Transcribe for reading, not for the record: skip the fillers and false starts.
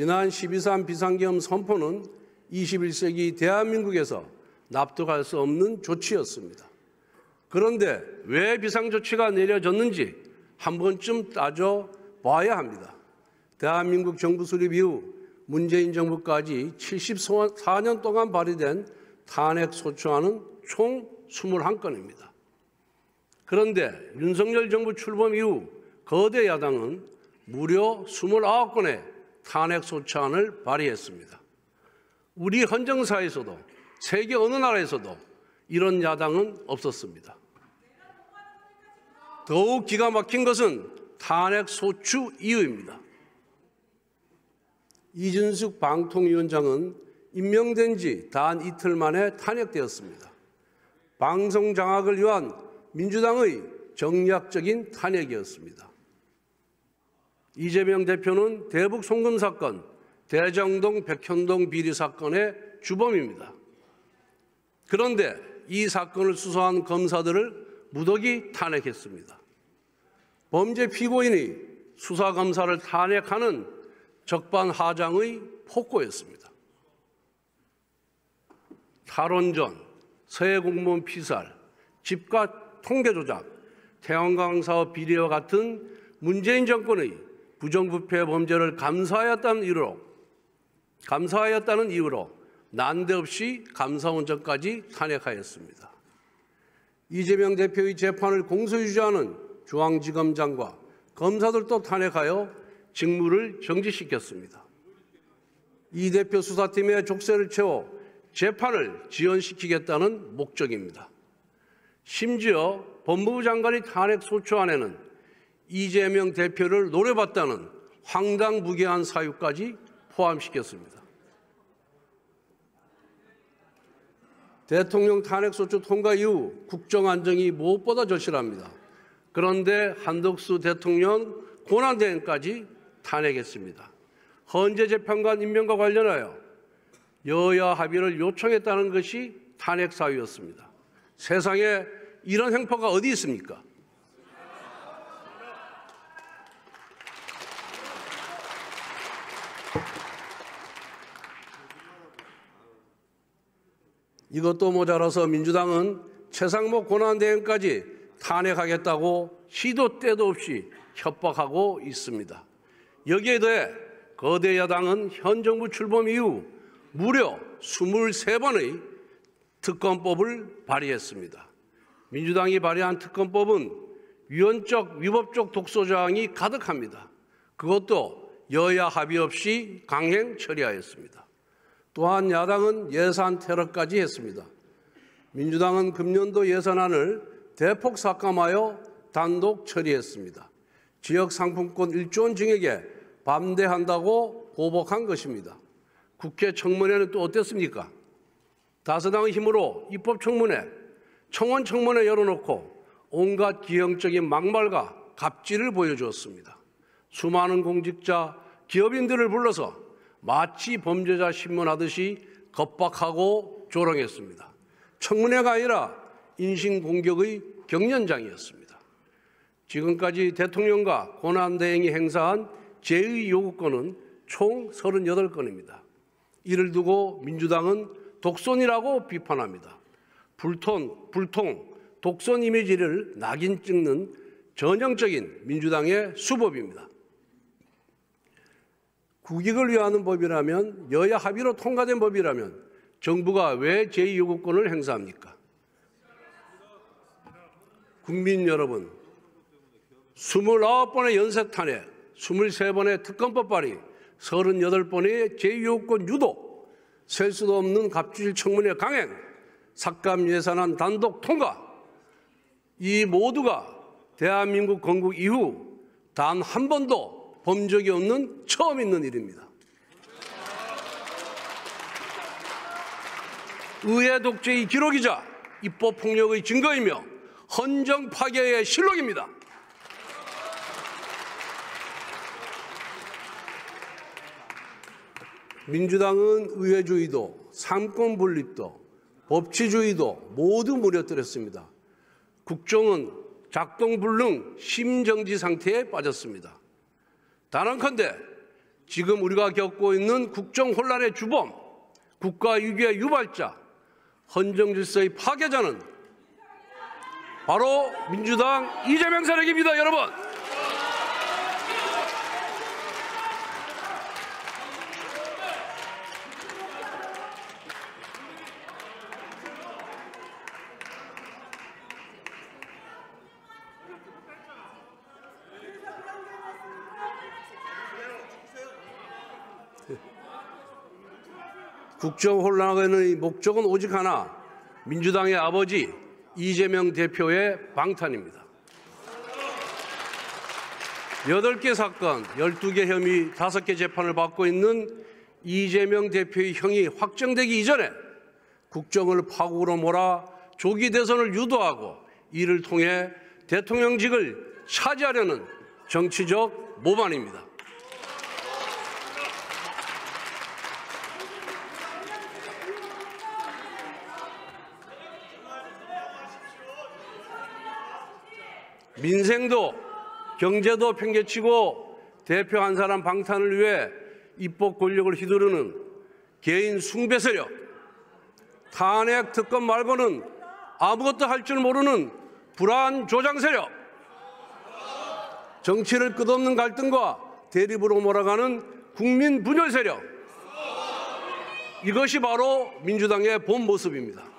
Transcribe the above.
지난 12.3 비상계엄 선포는 21세기 대한민국에서 납득할 수 없는 조치였습니다. 그런데 왜 비상조치가 내려졌는지 한 번쯤 따져봐야 합니다. 대한민국 정부 수립 이후 문재인 정부까지 74년 동안 발의된 탄핵소추안은 총 21건입니다. 그런데 윤석열 정부 출범 이후 거대 야당은 무려 29건의 탄핵소추안을 발의했습니다. 우리 헌정사에서도 세계 어느 나라에서도 이런 야당은 없었습니다. 더욱 기가 막힌 것은 탄핵소추 이유입니다. 이준석 방통위원장은 임명된 지 단 이틀 만에 탄핵되었습니다. 방송 장악을 위한 민주당의 정략적인 탄핵이었습니다. 이재명 대표는 대북 송금 사건, 대장동 백현동 비리 사건의 주범입니다. 그런데 이 사건을 수사한 검사들을 무더기 탄핵했습니다. 범죄 피고인이 수사검사를 탄핵하는 적반하장의 폭거였습니다. 탈원전, 서해 공무원 피살, 집값 통계 조작, 태양광 사업 비리와 같은 문재인 정권의 부정부패 범죄를 감사하였다는 이유로 난데없이 감사원장까지 탄핵하였습니다. 이재명 대표의 재판을 공소유지하는 중앙지검장과 검사들도 탄핵하여 직무를 정지시켰습니다. 이 대표 수사팀의 족쇄를 채워 재판을 지연시키겠다는 목적입니다. 심지어 법무부 장관의 탄핵소추안에는 이재명 대표를 노려봤다는 황당무계한 사유까지 포함시켰습니다. 대통령 탄핵소추 통과 이후 국정안정이 무엇보다 절실합니다. 그런데 한덕수 대통령 권한대행까지 탄핵했습니다. 헌재 재판관 임명과 관련하여 여야 합의를 요청했다는 것이 탄핵 사유였습니다. 세상에 이런 행포가 어디 있습니까? 이것도 모자라서 민주당은 최상목 권한대행까지 탄핵하겠다고 시도 때도 없이 협박하고 있습니다. 여기에 더해 거대 야당은 현 정부 출범 이후 무려 23번의 특검법을 발의했습니다. 민주당이 발의한 특검법은 위헌적, 위법적 독소조항이 가득합니다. 그것도 여야 합의 없이 강행 처리하였습니다. 또한 야당은 예산 테러까지 했습니다. 민주당은 금년도 예산안을 대폭 삭감하여 단독 처리했습니다. 지역 상품권 1조 원 증액에 반대한다고 보복한 것입니다. 국회 청문회는 또 어땠습니까? 다수당의 힘으로 입법청문회, 청원청문회 열어놓고 온갖 기형적인 막말과 갑질을 보여주었습니다. 수많은 공직자, 기업인들을 불러서 마치 범죄자 신문하듯이 겁박하고 조롱했습니다. 청문회가 아니라 인신공격의 경연장이었습니다. 지금까지 대통령과 권한대행이 행사한 제의 요구권은 총 38건입니다. 이를 두고 민주당은 독선이라고 비판합니다. 불통, 독선 이미지를 낙인 찍는 전형적인 민주당의 수법입니다. 국익을 위하는 법이라면, 여야 합의로 통과된 법이라면 정부가 왜 제2요구권을 행사합니까? 국민 여러분, 29번의 연쇄 탄핵, 23번의 특검법 발의, 38번의 제2요구권 유도, 셀 수도 없는 갑질 청문회 강행, 삭감 예산안 단독 통과, 이 모두가 대한민국 건국 이후 단 한 번도 본 적이 없는 처음 있는 일입니다. 의회 독재의 기록이자 입법 폭력의 증거이며 헌정 파괴의 실록입니다. 민주당은 의회주의도, 삼권 분립도, 법치주의도 모두 무너뜨렸습니다. 국정은 작동불능 심정지 상태에 빠졌습니다. 단언컨대 지금 우리가 겪고 있는 국정 혼란의 주범, 국가 위기의 유발자, 헌정 질서의 파괴자는 바로 민주당 이재명 세력입니다, 여러분. 국정 혼란의 목적은 오직 하나, 민주당의 아버지 이재명 대표의 방탄입니다. 8개 사건, 12개 혐의, 5개 재판을 받고 있는 이재명 대표의 형이 확정되기 이전에 국정을 파국으로 몰아 조기 대선을 유도하고 이를 통해 대통령직을 차지하려는 정치적 모반입니다. 민생도 경제도 팽개치고 대표 한 사람 방탄을 위해 입법 권력을 휘두르는 개인 숭배 세력, 탄핵 특검 말고는 아무것도 할 줄 모르는 불안 조장 세력, 정치를 끝없는 갈등과 대립으로 몰아가는 국민 분열 세력, 이것이 바로 민주당의 본 모습입니다.